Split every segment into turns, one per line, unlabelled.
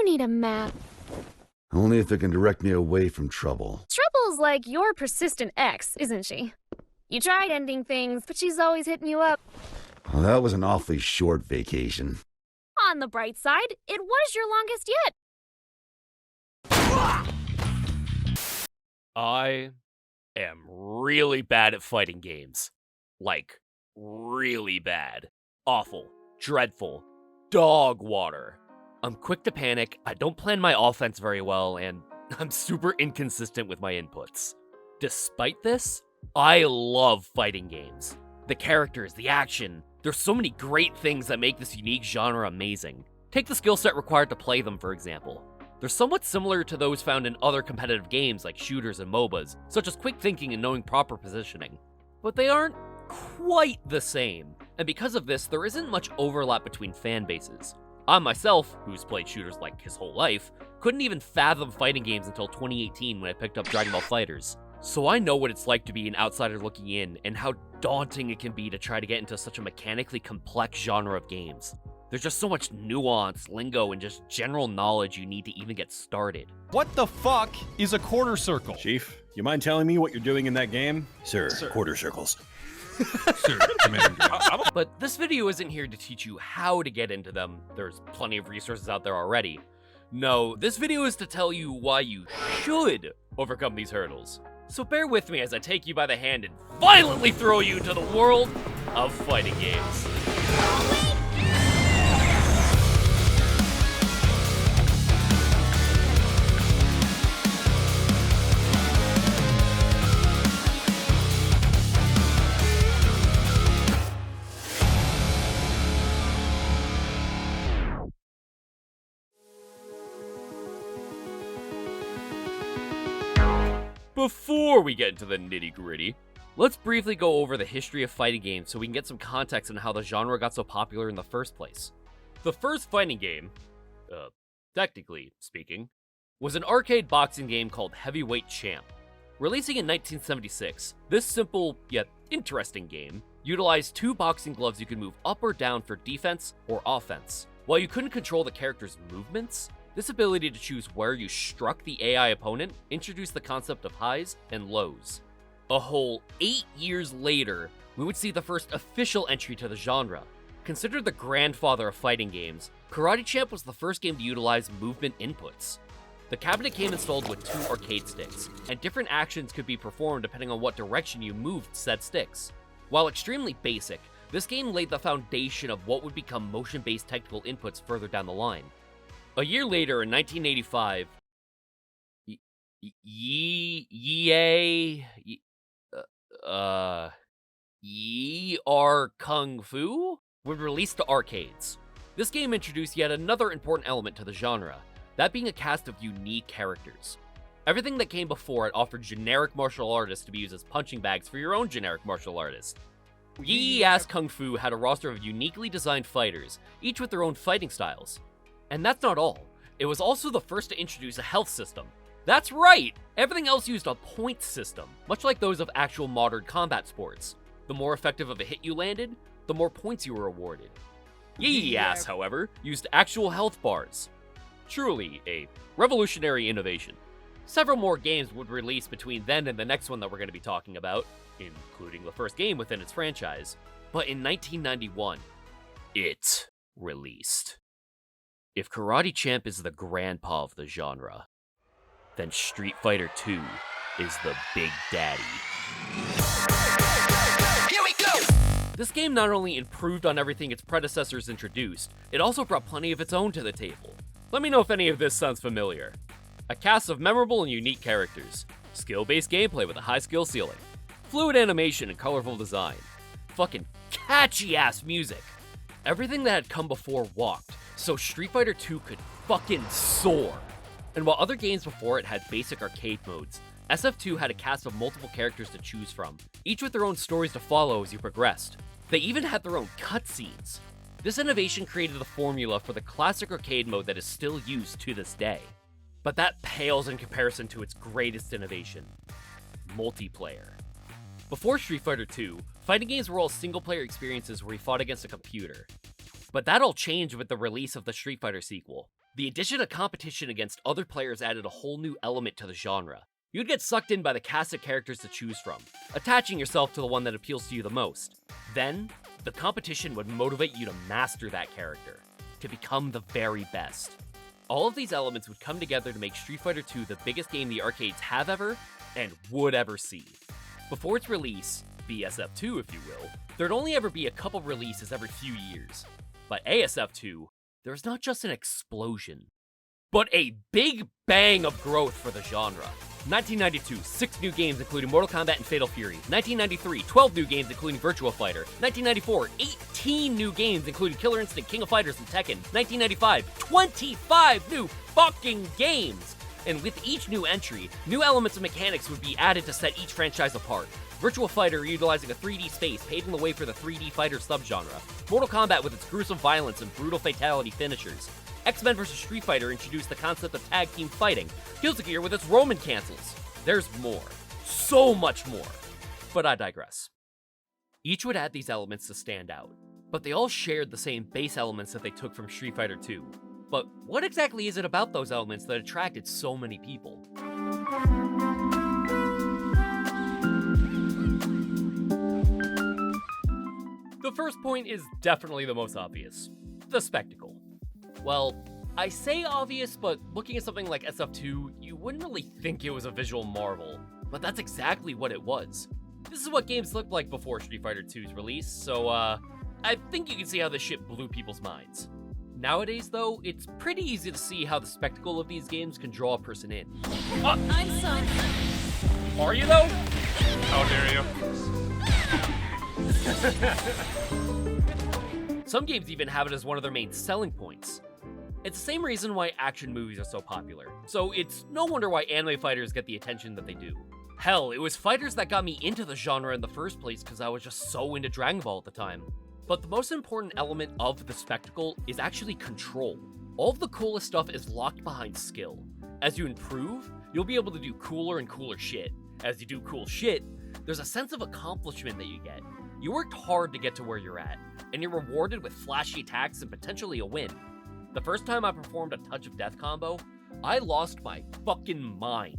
need a map.
Only if it can direct me away from trouble.
Trouble's like your persistent ex, isn't she? You tried ending things, but she's always hitting you up.
Well, that was an awfully short vacation.
On the bright side, it was your longest yet.
I am really bad at fighting games. Like, really bad. Awful. Dreadful. Dog water. I'm quick to panic, I don't plan my offense very well, and I'm super inconsistent with my inputs. Despite this, I love fighting games. The characters, the action, there's so many great things that make this unique genre amazing. Take the skill set required to play them, for example. They're somewhat similar to those found in other competitive games like shooters and MOBAs, such as quick thinking and knowing proper positioning. But they aren't quite the same, and because of this, there isn't much overlap between fan bases. I myself, who's played shooters like his whole life, couldn't even fathom fighting games until 2018 when I picked up Dragon Ball FighterZ. So I know what it's like to be an outsider looking in, and how daunting it can be to try to get into such a mechanically complex genre of games. There's just so much nuance, lingo, and just general knowledge you need to even get started.
What the fuck is a quarter circle?
Chief, you mind telling me what you're doing in that game?
Sir, quarter circles.
Sir, Commander.
But this video isn't here to teach you how to get into them. There's plenty of resources out there already. No, this video is to tell you why you should overcome these hurdles. So bear with me as I take you by the hand and violently throw you into the world of fighting games. Before we get into the nitty-gritty, let's briefly go over the history of fighting games so we can get some context on how the genre got so popular in the first place. The first fighting game, technically speaking, was an arcade boxing game called Heavyweight Champ. Releasing in 1976, this simple, yet interesting game utilized two boxing gloves you could move up or down for defense or offense. While you couldn't control the character's movements, this ability to choose where you struck the AI opponent introduced the concept of highs and lows. A whole 8 years later, we would see the first official entry to the genre. Considered the grandfather of fighting games, Karate Champ was the first game to utilize movement inputs. The cabinet came installed with 2 arcade sticks, and different actions could be performed depending on what direction you moved said sticks. While extremely basic, this game laid the foundation of what would become motion-based technical inputs further down the line. A year later, in 1985, Ye Are Kung Fu would release to arcades. This game introduced yet another important element to the genre, that being a cast of unique characters. Everything that came before it offered generic martial artists to be used as punching bags for your own generic martial artist. Ye Ass Kung Fu had a roster of uniquely designed fighters, each with their own fighting styles. And that's not all. It was also the first to introduce a health system. That's right! Everything else used a point system, much like those of actual modern combat sports. The more effective of a hit you landed, the more points you were awarded. Ye Ass, however, used actual health bars. Truly a revolutionary innovation. Several more games would release between then and the next one that we're going to be talking about, including the first game within its franchise. But in 1991, it released. If Karate Champ is the grandpa of the genre, then Street Fighter II is the big daddy. Here we go! This game not only improved on everything its predecessors introduced, it also brought plenty of its own to the table. Let me know if any of this sounds familiar. A cast of memorable and unique characters, skill-based gameplay with a high skill ceiling, fluid animation and colorful design, fucking catchy-ass music. Everything that had come before walked, so Street Fighter II could fucking soar. And while other games before it had basic arcade modes, SF2 had a cast of multiple characters to choose from, each with their own stories to follow as you progressed. They even had their own cutscenes. This innovation created the formula for the classic arcade mode that is still used to this day. But that pales in comparison to its greatest innovation: multiplayer. Before Street Fighter II, fighting games were all single-player experiences where you fought against a computer. But that all changed with the release of the Street Fighter sequel. The addition of competition against other players added a whole new element to the genre. You'd get sucked in by the cast of characters to choose from, attaching yourself to the one that appeals to you the most. Then, the competition would motivate you to master that character, to become the very best. All of these elements would come together to make Street Fighter II the biggest game the arcades have ever and would ever see. Before its release, BSF2 if you will, there'd only ever be a couple releases every few years. But ASF2, there was not just an explosion, but a big bang of growth for the genre. 1992, 6 new games including Mortal Kombat and Fatal Fury. 1993, 12 new games including Virtua Fighter. 1994, 18 new games including Killer Instinct, King of Fighters, and Tekken. 1995, 25 new fucking games! And with each new entry, new elements and mechanics would be added to set each franchise apart. Virtua Fighter utilizing a 3D space, paving the way for the 3D fighter subgenre. Mortal Kombat with its gruesome violence and brutal fatality finishers. X-Men vs. Street Fighter introduced the concept of tag team fighting. Guilty Gear with its Roman cancels. There's more. So much more. But I digress. Each would add these elements to stand out, but they all shared the same base elements that they took from Street Fighter 2. But what exactly is it about those elements that attracted so many people? The first point is definitely the most obvious. The spectacle. Well, I say obvious, but looking at something like SF2, you wouldn't really think it was a visual marvel. But that's exactly what it was. This is what games looked like before Street Fighter 2's release, so I think you can see how this shit blew people's minds. Nowadays, though, it's pretty easy to see how the spectacle of these games can draw a person in.
I'm sorry.
Are you, though?
How dare you?
Some games even have it as one of their main selling points. It's the same reason why action movies are so popular, so it's no wonder why anime fighters get the attention that they do. Hell, it was fighters that got me into the genre in the first place because I was just so into Dragon Ball at the time. But the most important element of the spectacle is actually control. All of the coolest stuff is locked behind skill. As you improve, you'll be able to do cooler and cooler shit. As you do cool shit, there's a sense of accomplishment that you get. You worked hard to get to where you're at, and you're rewarded with flashy attacks and potentially a win. The first time I performed a Touch of Death combo, I lost my fucking mind.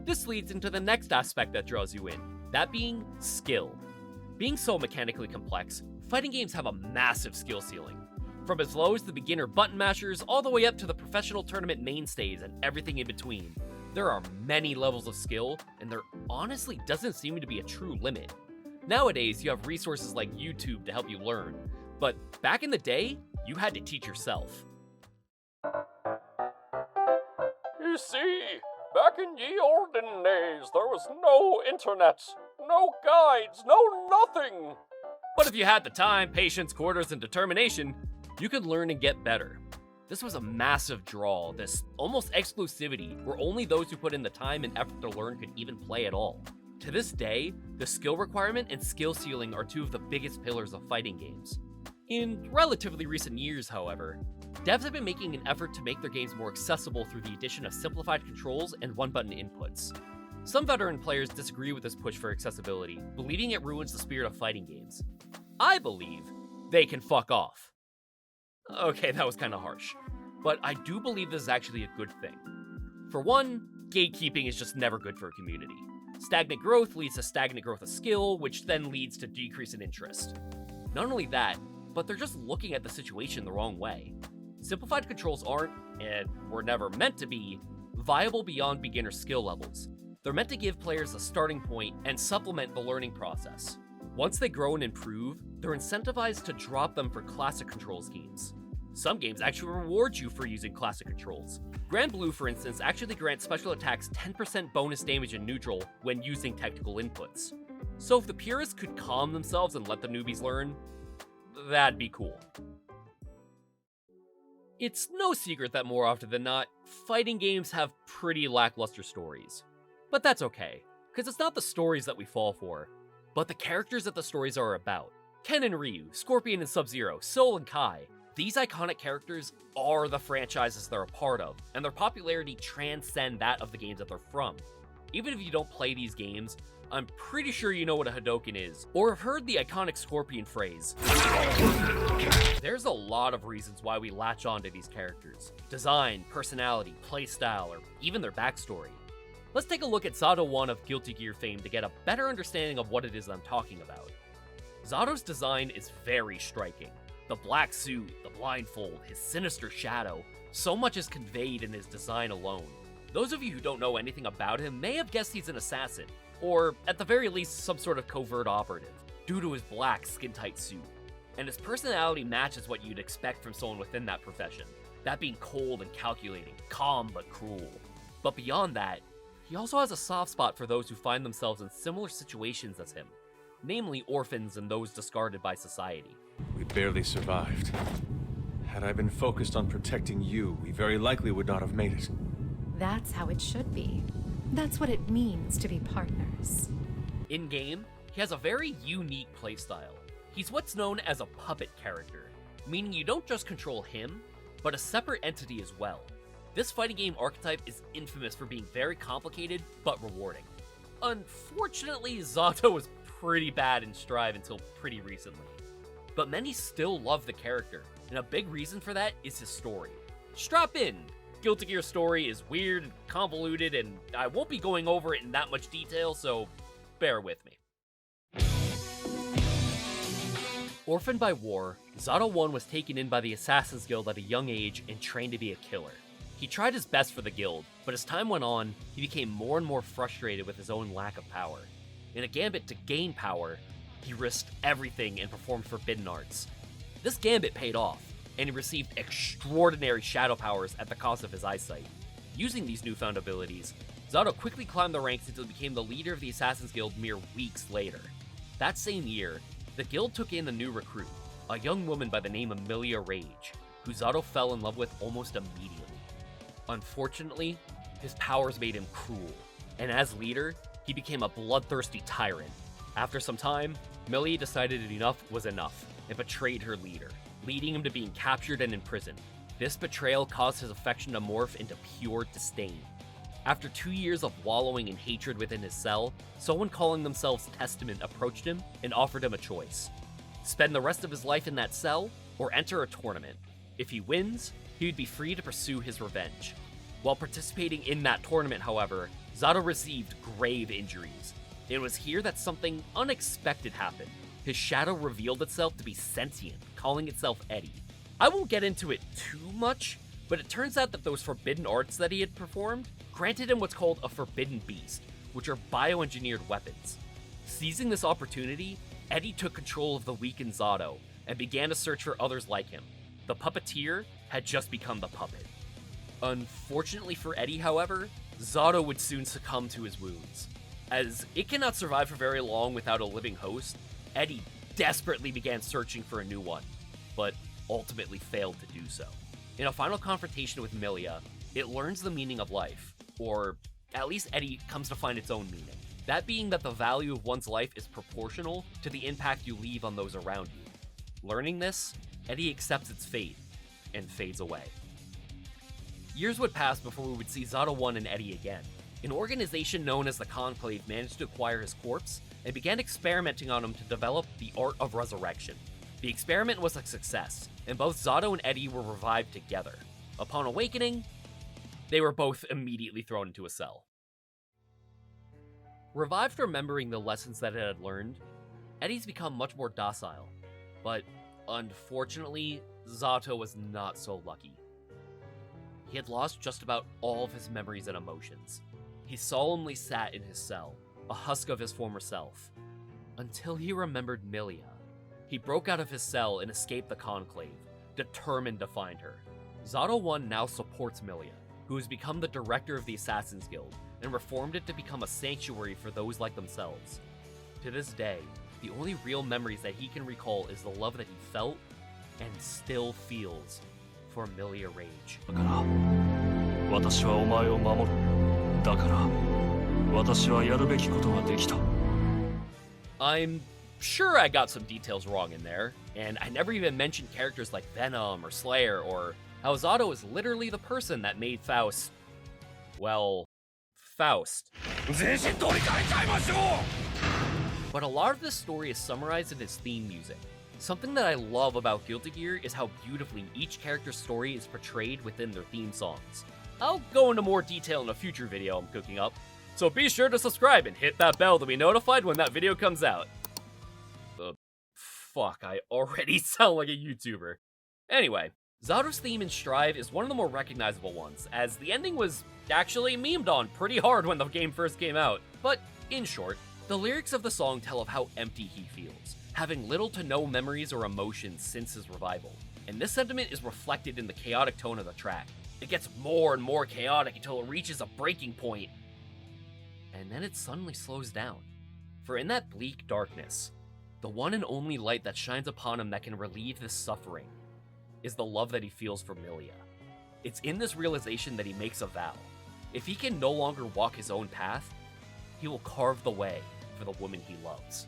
This leads into the next aspect that draws you in, that being skill. Being so mechanically complex, fighting games have a massive skill ceiling. From as low as the beginner button mashers all the way up to the professional tournament mainstays and everything in between. There are many levels of skill, and there honestly doesn't seem to be a true limit. Nowadays, you have resources like YouTube to help you learn, but back in the day, you had to teach yourself.
You see, back in ye olden days, there was no internet, no guides, no nothing.
But if you had the time, patience, quarters, and determination, you could learn and get better. This was a massive draw, this almost exclusivity, where only those who put in the time and effort to learn could even play at all. To this day, the skill requirement and skill ceiling are two of the biggest pillars of fighting games. In relatively recent years, however, devs have been making an effort to make their games more accessible through the addition of simplified controls and one-button inputs. Some veteran players disagree with this push for accessibility, believing it ruins the spirit of fighting games. I believe they can fuck off. Okay, that was kinda harsh, but I do believe this is actually a good thing. For one, gatekeeping is just never good for a community. Stagnant growth leads to stagnant growth of skill, which then leads to decrease in interest. Not only that, but they're just looking at the situation the wrong way. Simplified controls aren't, and were never meant to be, viable beyond beginner skill levels. They're meant to give players a starting point and supplement the learning process. Once they grow and improve, they're incentivized to drop them for classic control schemes. Some games actually reward you for using classic controls. Grand Blue, for instance, actually grants special attacks 10% bonus damage in neutral when using technical inputs. So if the purists could calm themselves and let the newbies learn, that'd be cool. It's no secret that more often than not, fighting games have pretty lackluster stories. But that's okay, because it's not the stories that we fall for, but the characters that the stories are about. Ken and Ryu, Scorpion and Sub-Zero, Soul and Kai. These iconic characters are the franchises they're a part of, and their popularity transcends that of the games that they're from. Even if you don't play these games, I'm pretty sure you know what a Hadoken is, or have heard the iconic Scorpion phrase. There's a lot of reasons why we latch on to these characters. Design, personality, playstyle, or even their backstory. Let's take a look at Zato 1 of Guilty Gear fame to get a better understanding of what it is I'm talking about. Zato's design is very striking. The black suit, the blindfold, his sinister shadow, so much is conveyed in his design alone. Those of you who don't know anything about him may have guessed he's an assassin, or at the very least some sort of covert operative, due to his black skin-tight suit. And his personality matches what you'd expect from someone within that profession, that being cold and calculating, calm but cruel. But beyond that, he also has a soft spot for those who find themselves in similar situations as him, namely orphans and those discarded by society.
We barely survived. Had I been focused on protecting you, we very likely would not have made it.
That's how it should be. That's what it means to be partners.
In-game, he has a very unique playstyle. He's what's known as a puppet character, meaning you don't just control him, but a separate entity as well. This fighting game archetype is infamous for being very complicated, but rewarding. Unfortunately, Zato was pretty bad in Strive until pretty recently. But many still love the character, and a big reason for that is his story. Strap in! Guilty Gear's story is weird, convoluted, and I won't be going over it in that much detail, so bear with me. Orphaned by war, Zato 1 was taken in by the Assassin's Guild at a young age and trained to be a killer. He tried his best for the guild, but as time went on, he became more and more frustrated with his own lack of power. In a gambit to gain power, he risked everything and performed forbidden arts. This gambit paid off, and he received extraordinary shadow powers at the cost of his eyesight. Using these newfound abilities, Zato quickly climbed the ranks until he became the leader of the Assassin's Guild mere weeks later. That same year, the guild took in a new recruit, a young woman by the name of Amelia Rage, who Zato fell in love with almost immediately. Unfortunately, his powers made him cruel, and as leader, he became a bloodthirsty tyrant. After some time, Amelia decided enough was enough and betrayed her leader, leading him to being captured and imprisoned. This betrayal caused his affection to morph into pure disdain. After 2 years of wallowing in hatred within his cell, someone calling themselves Testament approached him and offered him a choice. Spend the rest of his life in that cell, or enter a tournament. If he wins, he would be free to pursue his revenge. While participating in that tournament, however, Zato received grave injuries. It was here that something unexpected happened. His shadow revealed itself to be sentient, calling itself Eddie. I won't get into it too much, but it turns out that those forbidden arts that he had performed granted him what's called a forbidden beast, which are bioengineered weapons. Seizing this opportunity, Eddie took control of the weakened Zato and began to search for others like him. The puppeteer had just become the puppet. Unfortunately for Eddie, however, Zato would soon succumb to his wounds. As it cannot survive for very long without a living host, Eddie desperately began searching for a new one, but ultimately failed to do so. In a final confrontation with Amelia, it learns the meaning of life, or at least Eddie comes to find its own meaning. That being that the value of one's life is proportional to the impact you leave on those around you. Learning this, Eddie accepts its fate and fades away. Years would pass before we would see Zato 1 and Eddie again. An organization known as the Conclave managed to acquire his corpse and began experimenting on him to develop the art of resurrection. The experiment was a success, and both Zato and Eddie were revived together. Upon awakening, they were both immediately thrown into a cell. Revived remembering the lessons that it had learned, Eddie's become much more docile, but unfortunately, Zato was not so lucky. He had lost just about all of his memories and emotions. He solemnly sat in his cell, a husk of his former self, until he remembered Milia. He broke out of his cell and escaped the Conclave, determined to find her. Zato 1 now supports Milia, who has become the director of the Assassin's Guild, and reformed it to become a sanctuary for those like themselves. To this day, the only real memories that he can recall is the love that he felt, and still feels, Familia rage.
私はお前を守る。だから、私はやるべきことができた。
I'm sure I got some details wrong in there, and I never even mentioned characters like Venom or Slayer, or how Zato is literally the person that made Faust, well, Faust. But a lot of this story is summarized in his theme music. Something that I love about Guilty Gear is how beautifully each character's story is portrayed within their theme songs. I'll go into more detail in a future video I'm cooking up, so be sure to subscribe and hit that bell to be notified when that video comes out. Fuck, I already sound like a YouTuber. Anyway, Zato's theme in Strive is one of the more recognizable ones, as the ending was actually memed on pretty hard when the game first came out. But, in short, the lyrics of the song tell of how empty he feels, having little to no memories or emotions since his revival. And this sentiment is reflected in the chaotic tone of the track. It gets more and more chaotic until it reaches a breaking point, and then it suddenly slows down. For in that bleak darkness, the one and only light that shines upon him that can relieve this suffering is the love that he feels for Milia. It's in this realization that he makes a vow. If he can no longer walk his own path, he will carve the way for the woman he loves.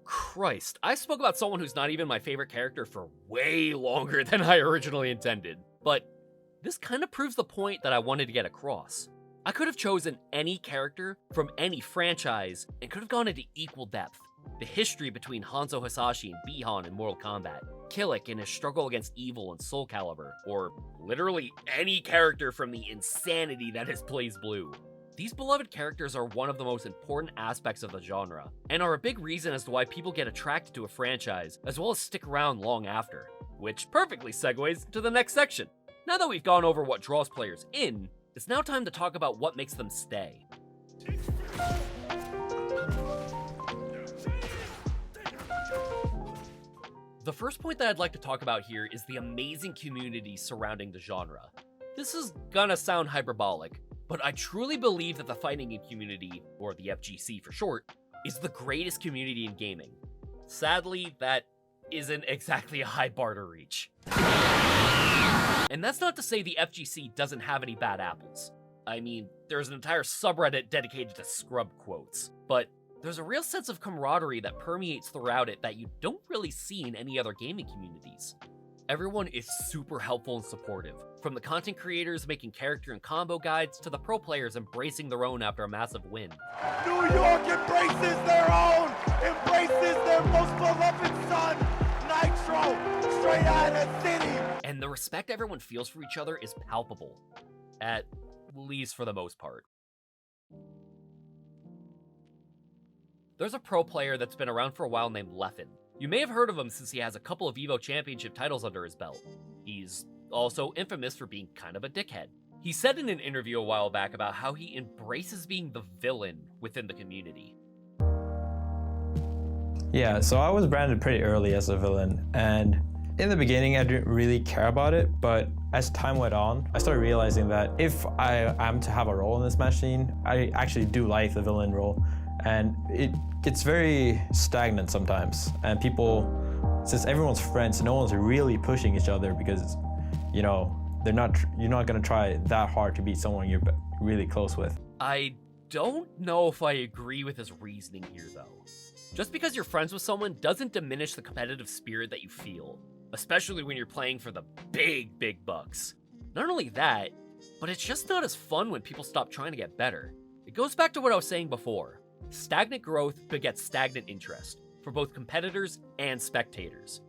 Christ, I spoke about someone who's not even my favorite character for way longer than I originally intended. But this kind of proves the point that I wanted to get across. I could have chosen any character from any franchise and could have gone into equal depth. The history between Hanzo Hasashi and Bihan in Mortal Kombat, Killick in his struggle against evil in Soul Calibur, or literally any character from the insanity that is BlazBlue. These beloved characters are one of the most important aspects of the genre, and are a big reason as to why people get attracted to a franchise, as well as stick around long after. Which perfectly segues to the next section. Now that we've gone over what draws players in, it's now time to talk about what makes them stay. The first point that I'd like to talk about here is the amazing community surrounding the genre. This is gonna sound hyperbolic, but I truly believe that the fighting game community, or the FGC for short, is the greatest community in gaming. Sadly, that isn't exactly a high bar to reach. And that's not to say the FGC doesn't have any bad apples. I mean, there's an entire subreddit dedicated to scrub quotes, but there's a real sense of camaraderie that permeates throughout it that you don't really see in any other gaming communities. Everyone is super helpful and supportive, from the content creators making character and combo guides to the pro players embracing their own after a massive win.
New York embraces their own, embraces their most beloved son, Nitro, straight out of the city.
And the respect everyone feels for each other is palpable, at least for the most part. There's a pro player that's been around for a while named Leffen. You may have heard of him since he has a couple of EVO Championship titles under his belt. He's also infamous for being kind of a dickhead. He said in an interview a while back about how he embraces being the villain within the community.
Yeah, so I was branded pretty early as a villain, and in the beginning I didn't really care about it, but as time went on, I started realizing that if I am to have a role in this match scene, I actually do like the villain role, and it gets very stagnant sometimes, and people, since everyone's friends, no one's really pushing each other because, you know, you're not gonna try that hard to beat someone you're really close with.
I don't know if I agree with his reasoning here though. Just because you're friends with someone doesn't diminish the competitive spirit that you feel, especially when you're playing for the big bucks. Not only that, but it's just not as fun when people stop trying to get better. It goes back to what I was saying before. Stagnant growth begets stagnant interest, for both competitors and spectators.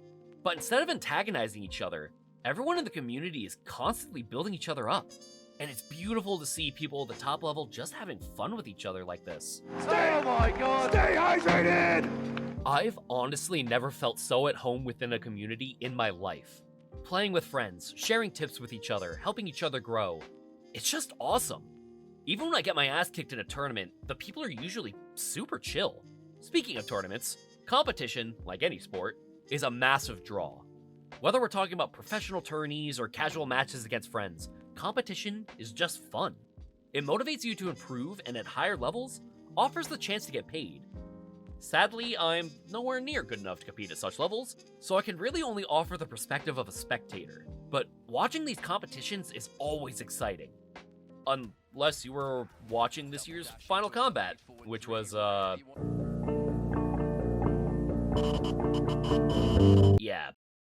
But instead of antagonizing each other, everyone in the community is constantly building each other up. And it's beautiful to see people at the top level just having fun with each other like this.
Oh my god! Stay hydrated!
I've honestly never felt so at home within a community in my life. Playing with friends, sharing tips with each other, helping each other grow. It's just awesome. Even when I get my ass kicked in a tournament, the people are usually super chill. Speaking of tournaments, competition, like any sport, is a massive draw. Whether we're talking about professional tourneys or casual matches against friends, competition is just fun. It motivates you to improve and at higher levels, offers the chance to get paid. Sadly, I'm nowhere near good enough to compete at such levels, so I can really only offer the perspective of a spectator. But watching these competitions is always exciting. Unless you were watching this year's Final Combat, which was, yeah,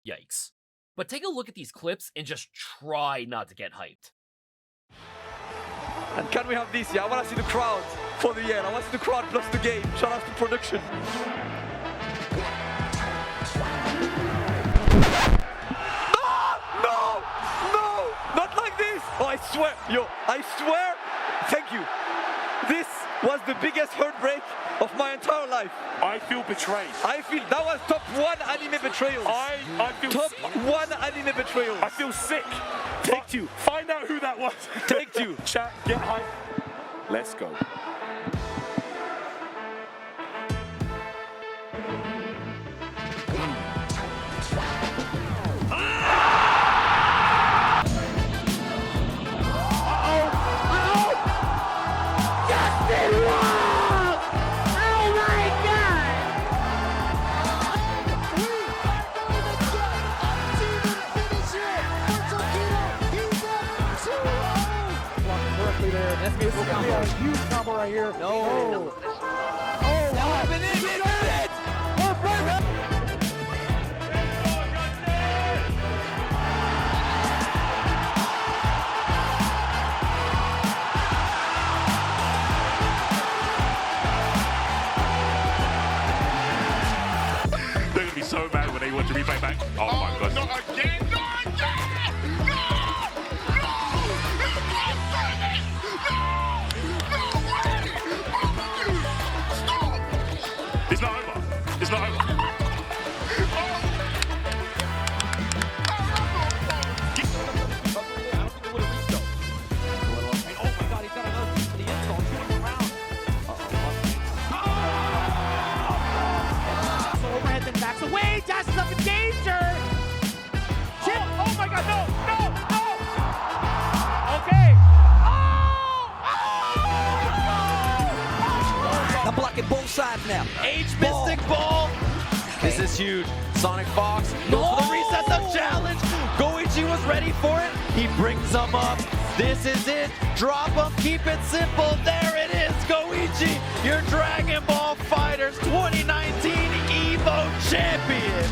yikes. But take a look at these clips and just try not to get hyped.
And can we have this? Yeah, I want to see the crowd for the end. I want to see the crowd plus the game. Shout out to production. No, not like this. Oh, I swear, I swear. Thank you. This was the biggest heartbreak of my entire life.
I feel betrayed.
I feel that was top 1 anime betrayal.
I feel
top 1 anime betrayal.
I feel sick.
Take 2.
Find out who that was.
Take 2.
Chat, get hype. Let's go.
That's a huge combo right here. No.
They're gonna be so mad when they watch the replay back. Oh my god. Not again! Not again! It's not over. It's not over.
Overhead then backs away. Dashes up in danger. Chip. Oh my god, no. Okay. I'm blocking both sides now. H Mystic Ball. This is huge. Sonic Fox goes for the reset the challenge. Goichi was ready for it. He brings them up. This is it. Drop them. Keep it simple. There it is. Goichi, your Dragon Ball Fighters 2019 Evo champion.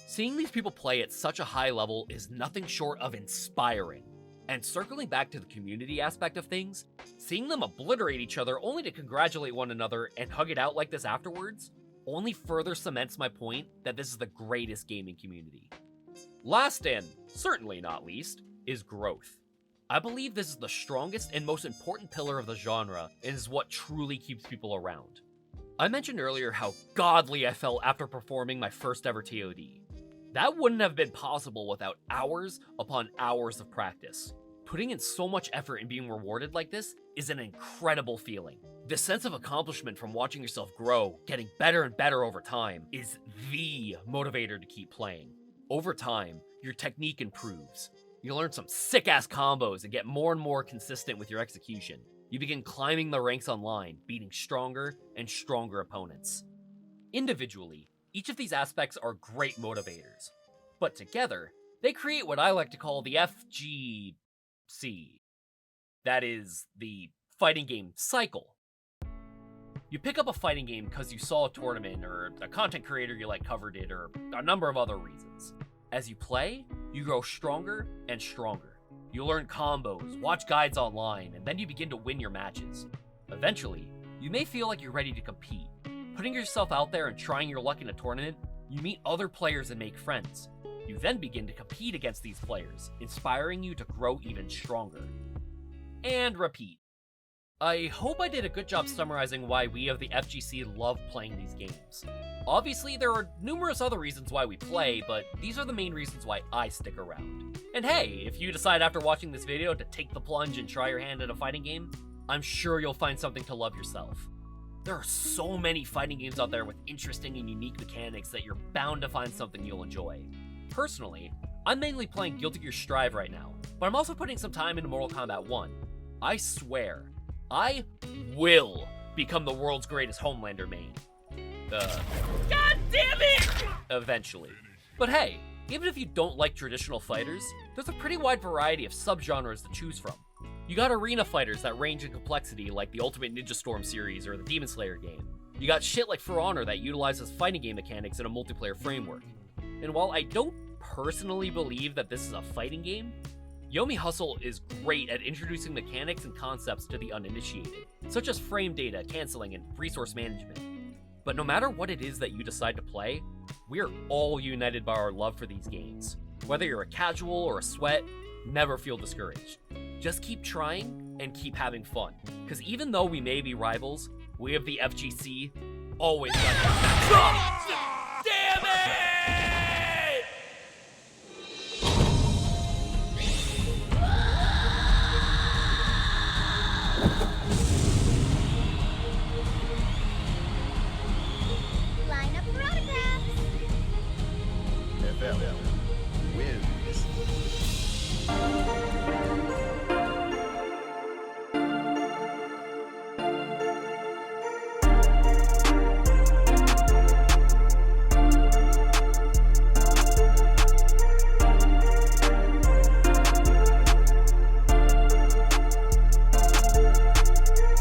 Seeing these people play at such a high level is nothing short of inspiring. And circling back to the community aspect of things, seeing them obliterate each other only to congratulate one another and hug it out like this afterwards, only further cements my point that this is the greatest gaming community. Last and certainly not least, is growth. I believe this is the strongest and most important pillar of the genre and is what truly keeps people around. I mentioned earlier how godly I felt after performing my first ever TOD. That wouldn't have been possible without hours upon hours of practice. Putting in so much effort and being rewarded like this is an incredible feeling. The sense of accomplishment from watching yourself grow, getting better and better over time, is the motivator to keep playing. Over time, your technique improves. You learn some sick-ass combos and get more and more consistent with your execution. You begin climbing the ranks online, beating stronger and stronger opponents. Individually, each of these aspects are great motivators, but together, they create what I like to call the FGC. That is, the fighting game cycle. You pick up a fighting game because you saw a tournament, or a content creator you like covered it, or a number of other reasons. As you play, you grow stronger and stronger. You learn combos, watch guides online, and then you begin to win your matches. Eventually, you may feel like you're ready to compete. Putting yourself out there and trying your luck in a tournament, you meet other players and make friends. You then begin to compete against these players, inspiring you to grow even stronger. And repeat. I hope I did a good job summarizing why we of the FGC love playing these games. Obviously, there are numerous other reasons why we play, but these are the main reasons why I stick around. And hey, if you decide after watching this video to take the plunge and try your hand at a fighting game, I'm sure you'll find something to love yourself. There are so many fighting games out there with interesting and unique mechanics that you're bound to find something you'll enjoy. Personally, I'm mainly playing Guilty Gear Strive right now, but I'm also putting some time into Mortal Kombat 1. I swear, I will become the world's greatest Homelander main. God damn it! Eventually. But hey, even if you don't like traditional fighters, there's a pretty wide variety of subgenres to choose from. You got arena fighters that range in complexity like the Ultimate Ninja Storm series or the Demon Slayer game. You got shit like For Honor that utilizes fighting game mechanics in a multiplayer framework. And while I don't personally believe that this is a fighting game, Yomi Hustle is great at introducing mechanics and concepts to the uninitiated, such as frame data, canceling, and resource management. But no matter what it is that you decide to play, we're all united by our love for these games. Whether you're a casual or a sweat, never feel discouraged. Just keep trying and keep having fun. Because even though we may be rivals, we of the FGC always got